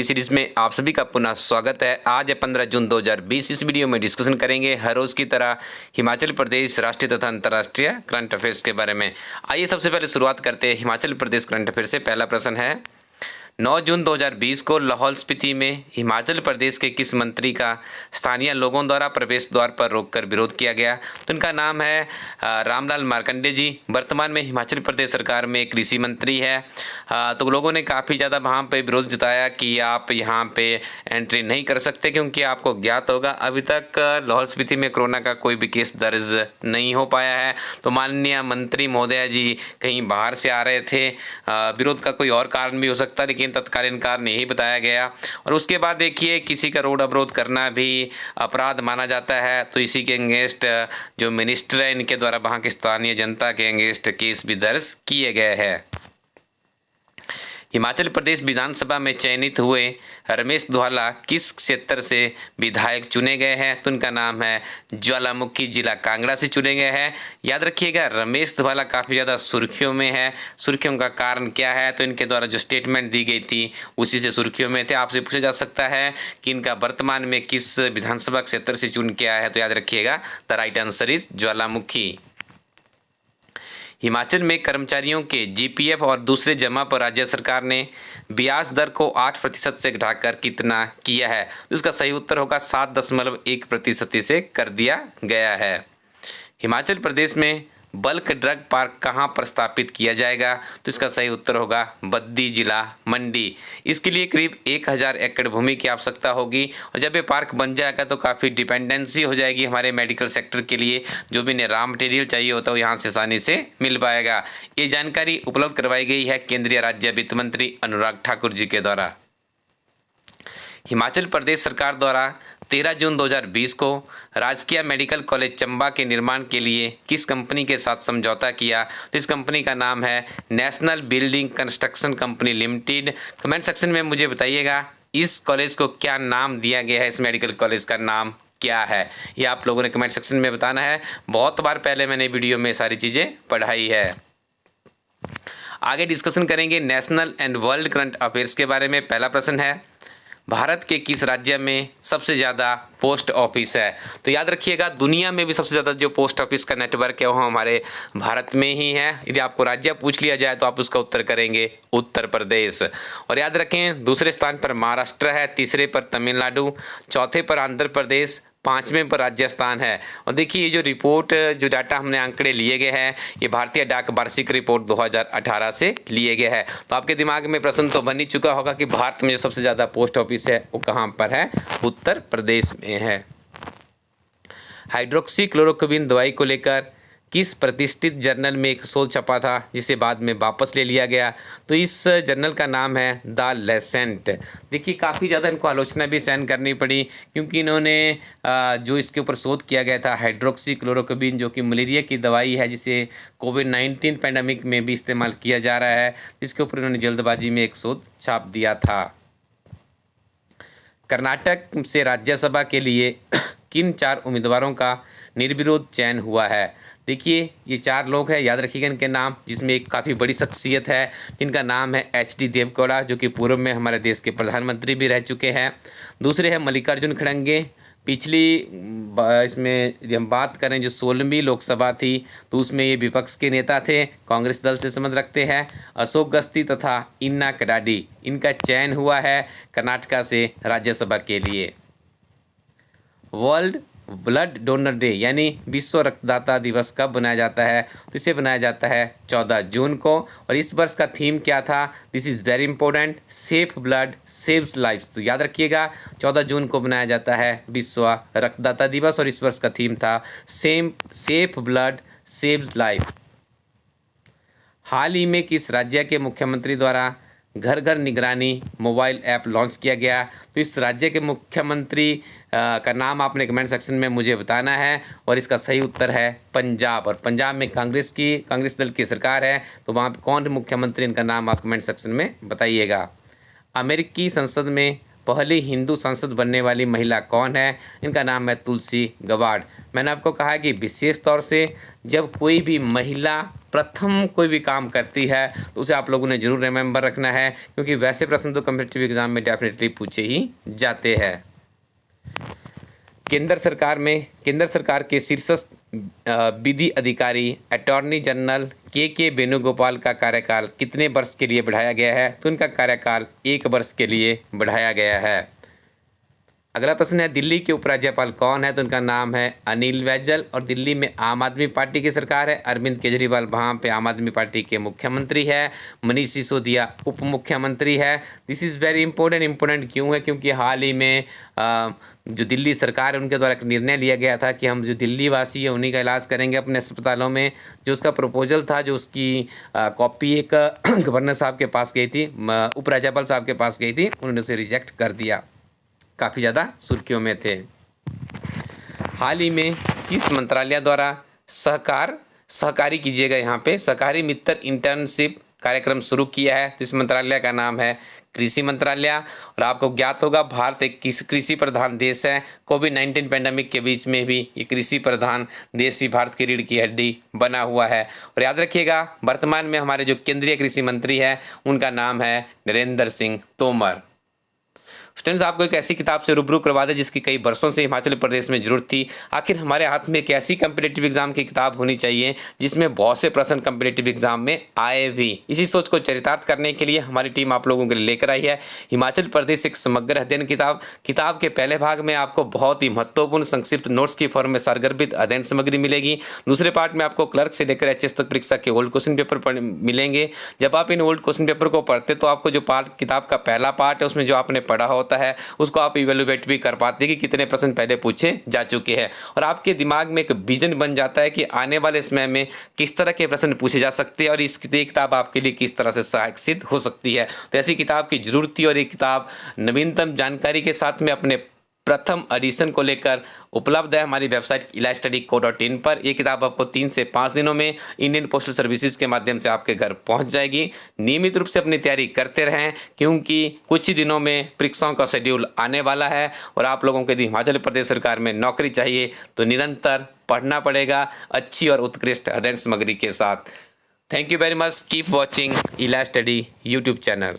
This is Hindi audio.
सीरीज में आप सभी का पुनः स्वागत है। आज है 15 जून 2020। इस वीडियो में डिस्कशन करेंगे हर रोज की तरह हिमाचल प्रदेश राष्ट्रीय तथा अंतर्राष्ट्रीय करंट अफेयर्स के बारे में। आइए सबसे पहले शुरुआत करते हैं हिमाचल प्रदेश करंट अफेयर से। पहला प्रश्न है 9 जून 2020 को लाहौल स्पीति में हिमाचल प्रदेश के किस मंत्री का स्थानीय लोगों द्वारा प्रवेश द्वार पर रोककर विरोध किया गया? तो इनका नाम है रामलाल मार्कंडे जी। वर्तमान में हिमाचल प्रदेश सरकार में कृषि मंत्री है। तो लोगों ने काफ़ी ज़्यादा वहाँ पे विरोध जताया कि आप यहाँ पे एंट्री नहीं कर सकते, क्योंकि आपको ज्ञात होगा अभी तक लाहौल स्पीति में कोरोना का कोई भी केस दर्ज नहीं हो पाया है। तो माननीय मंत्री महोदय जी कहीं बाहर से आ रहे थे। विरोध का कोई और कारण भी हो सकता है, लेकिन तत्कालीन कारण यही बताया गया। और उसके बाद देखिए किसी का रोड अवरोध करना भी अपराध माना जाता है। तो इसी के अगेंस्ट जो मिनिस्टर है इनके द्वारा वहाँ की स्थानीय जनता के अगेंस्ट केस भी दर्ज किए गए हैं। हिमाचल प्रदेश विधानसभा में चयनित हुए रमेश धवाला किस क्षेत्र से विधायक चुने गए हैं? तो उनका नाम है ज्वालामुखी जिला कांगड़ा से चुने गए हैं। याद रखिएगा रमेश धवाला काफ़ी ज़्यादा सुर्खियों में है। सुर्खियों का कारण क्या है? तो इनके द्वारा जो स्टेटमेंट दी गई थी उसी से सुर्खियों में थे। आपसे पूछा जा सकता है कि इनका वर्तमान में किस विधानसभा क्षेत्र से चुन के आया है? तो याद रखिएगा द राइट आंसर इज ज्वालामुखी। हिमाचल में कर्मचारियों के जीपीएफ और दूसरे जमा पर राज्य सरकार ने ब्याज दर को 8% से घटाकर कितना किया है? तो इसका सही उत्तर होगा 7.1% से कर दिया गया है। हिमाचल प्रदेश में बल्क ड्रग पार्क कहाँ पर स्थापित किया जाएगा? तो इसका सही उत्तर होगा बद्दी जिला मंडी। इसके लिए करीब 1000 एकड़ भूमि की आवश्यकता होगी। और जब ये पार्क बन जाएगा तो काफ़ी डिपेंडेंसी हो जाएगी हमारे मेडिकल सेक्टर के लिए। जो भी इन्हें रॉ मटेरियल चाहिए होता है वो यहाँ से आसानी से मिल पाएगा। ये जानकारी उपलब्ध करवाई गई है केंद्रीय राज्य वित्त मंत्री अनुराग ठाकुर जी के द्वारा। हिमाचल प्रदेश सरकार द्वारा 13 जून 2020 को राजकीय मेडिकल कॉलेज चंबा के निर्माण के लिए किस कंपनी के साथ समझौता किया? तो इस कंपनी का नाम है national building construction company limited. Comment section में मुझे बताइएगा इस कॉलेज को क्या नाम दिया गया है, इस मेडिकल कॉलेज का नाम क्या है? ये आप लोगों ने कमेंट सेक्शन में बताना है। बहुत बार पहले मैंने वीडियो में सारी चीज़ें पढ़ाई है। आगे डिस्कशन करेंगे national and world current affairs के बारे में। पहला प्रश्न है भारत के किस राज्य में सबसे ज़्यादा पोस्ट ऑफिस है? तो याद रखिएगा दुनिया में भी सबसे ज़्यादा जो पोस्ट ऑफिस का नेटवर्क है वो हमारे भारत में ही है। यदि आपको राज्य पूछ लिया जाए तो आप उसका उत्तर करेंगे उत्तर प्रदेश। और याद रखें दूसरे स्थान पर महाराष्ट्र है, तीसरे पर तमिलनाडु, चौथे पर आंध्र प्रदेश, पाँचवें पर राजस्थान है। और देखिए ये जो रिपोर्ट जो डाटा हमने आंकड़े लिए गए हैं ये भारतीय डाक वार्षिक रिपोर्ट 2018 से लिए गए हैं। तो आपके दिमाग में प्रश्न तो बन ही चुका होगा कि भारत में जो सबसे ज़्यादा पोस्ट ऑफिस है वो कहाँ पर है? उत्तर प्रदेश में है। हाइड्रोक्सी क्लोरोक्विन दवाई को लेकर किस प्रतिष्ठित जर्नल में एक शोध छपा था जिसे बाद में वापस ले लिया गया? तो इस जर्नल का नाम है द लेसेंट। देखिए काफ़ी ज़्यादा इनको आलोचना भी सहन करनी पड़ी, क्योंकि इन्होंने जो इसके ऊपर शोध किया गया था हाइड्रोक्सी क्लोरोक्विन जो कि मलेरिया की दवाई है जिसे कोविड-19 पैंडमिक में भी इस्तेमाल किया जा रहा है, जिसके ऊपर इन्होंने जल्दबाजी में एक शोध छाप दिया था। कर्नाटक से राज्यसभा के लिए किन 4 उम्मीदवारों का निर्विरोध चयन हुआ है? देखिए ये 4 लोग हैं, याद रखिएगा इनके नाम, जिसमें एक काफ़ी बड़ी शख्सियत है जिनका नाम है HD देवगौड़ा जो कि पूर्व में हमारे देश के प्रधानमंत्री भी रह चुके हैं। दूसरे हैं मल्लिकार्जुन खड़गे। पिछली इसमें यदि हम बात करें जो 16वीं लोकसभा थी तो उसमें ये विपक्ष के नेता थे, कांग्रेस दल से संबंध रखते हैं। अशोक गस्ती तथा इन्ना कडाडी, इनका चयन हुआ है कर्नाटका से राज्यसभा के लिए। वर्ल्ड ब्लड डोनर डे यानी विश्व रक्तदाता दिवस कब बनाया जाता है? तो इसे बनाया जाता है 14 जून को। और इस वर्ष का थीम क्या था? This is very important, safe blood saves life. तो याद रखिएगा 14 जून को बनाया जाता है विश्व रक्तदाता दिवस और इस वर्ष का थीम था सेफ ब्लड सेव्स लाइफ। हाल ही में किस राज्य के मुख्यमंत्री द्वारा घर घर निगरानी मोबाइल ऐप लॉन्च किया गया? तो इस राज्य के मुख्यमंत्री का नाम आपने कमेंट सेक्शन में मुझे बताना है। और इसका सही उत्तर है पंजाब। और पंजाब में कांग्रेस दल की सरकार है, तो वहाँ पे कौन मुख्यमंत्री इनका नाम आप कमेंट सेक्शन में बताइएगा। अमेरिकी संसद में पहली हिंदू सांसद बनने वाली महिला कौन है? इनका नाम है तुलसी गबार्ड। मैंने आपको कहा कि विशेष तौर से जब कोई भी महिला प्रथम कोई भी काम करती है तो उसे आप लोगों ने जरूर रिमेंबर रखना है, क्योंकि वैसे प्रश्न तो कम्पिटिटिव एग्जाम में डेफिनेटली पूछे ही जाते हैं। केंद्र सरकार के शीर्षस्थ विधि अधिकारी अटॉर्नी जनरल के वेणुगोपाल का कार्यकाल कितने वर्ष के लिए बढ़ाया गया है? तो उनका कार्यकाल 1 वर्ष के लिए बढ़ाया गया है। अगला प्रश्न है, दिल्ली के उपराज्यपाल कौन है? तो उनका नाम है अनिल बैजल। और दिल्ली में आम आदमी पार्टी की सरकार है, अरविंद केजरीवाल वहाँ पे आम आदमी पार्टी के मुख्यमंत्री है, मनीष सिसोदिया उप मुख्यमंत्री है। दिस इज़ वेरी इंपॉर्टेंट क्यों है? क्योंकि हाल ही में जो दिल्ली सरकार है उनके द्वारा एक निर्णय लिया गया था कि हम जो दिल्ली वासी है उन्हीं का इलाज करेंगे अपने अस्पतालों में। जो उसका प्रपोजल था, जो उसकी कॉपी एक गवर्नर साहब के पास गई थी, उपराज्यपाल साहब के पास गई थी, उन्होंने उसे रिजेक्ट कर दिया, काफ़ी ज़्यादा सुर्खियों में थे। हाल ही में किस मंत्रालय द्वारा सहकारी कीजिएगा, यहाँ पे सहकारी मित्र इंटर्नशिप कार्यक्रम शुरू किया है? तो इस मंत्रालय का नाम है कृषि मंत्रालय। और आपको ज्ञात होगा भारत एक कृषि प्रधान देश है। कोविड-19 पैंडेमिक के बीच में भी ये कृषि प्रधान देश ही भारत की रीढ़ की हड्डी बना हुआ है। और याद रखिएगा, वर्तमान में हमारे जो केंद्रीय कृषि मंत्री हैं उनका नाम है नरेंद्र सिंह तोमर। स्टूडेंट्स, आपको एक ऐसी किताब से रूबरू करवा दे जिसकी कई वर्षों से हिमाचल प्रदेश में जरूरत थी। आखिर हमारे हाथ में एक ऐसी कम्पिटिटिव एग्जाम की किताब होनी चाहिए जिसमें बहुत से प्रश्न कम्पिटिटिव एग्जाम में आए भी। इसी सोच को चरितार्थ करने के लिए हमारी टीम आप लोगों के लिए लेकर आई है हिमाचल प्रदेश एक समग्र अध्ययन किताब। किताब के पहले भाग में आपको बहुत ही महत्वपूर्ण संक्षिप्त नोट्स की फॉर्म में सारगर्भित अध्ययन सामग्री मिलेगी। दूसरे पार्ट में आपको क्लर्क से लेकर एचएस तक परीक्षा के ओल्ड क्वेश्चन पेपर मिलेंगे। जब आप इन ओल्ड क्वेश्चन पेपर को पढ़ते तो आपको जो पार्ट किताब का पहला पार्ट है उसमें जो आपने पढ़ा होता है उसको आप इवेलुएट भी कर पाते हैं कि कितने प्रश्न पहले पूछे जा चुके हैं। और आपके दिमाग में एक विजन बन जाता है कि आने वाले समय में किस तरह के प्रश्न पूछे जा सकते हैं और इस किताब आपके लिए किस तरह से सहायक सिद्ध हो सकती है। तो ऐसी किताब की जरूरत थी और ये किताब नवीनतम जानकारी के साथ में अपने प्रथम एडिशन को लेकर उपलब्ध है हमारी वेबसाइट ilastudyco.in पर। यह किताब आपको 3 से 5 दिनों में इंडियन पोस्टल सर्विसेज के माध्यम से आपके घर पहुंच जाएगी। नियमित रूप से अपनी तैयारी करते रहें क्योंकि कुछ ही दिनों में परीक्षाओं का शेड्यूल आने वाला है और आप लोगों को यदि हिमाचल प्रदेश सरकार में नौकरी चाहिए तो निरंतर पढ़ना पड़ेगा अच्छी और उत्कृष्ट अध्ययन सामग्री के साथ। Thank you very much. Keep watching इला स्टडी यूट्यूब चैनल।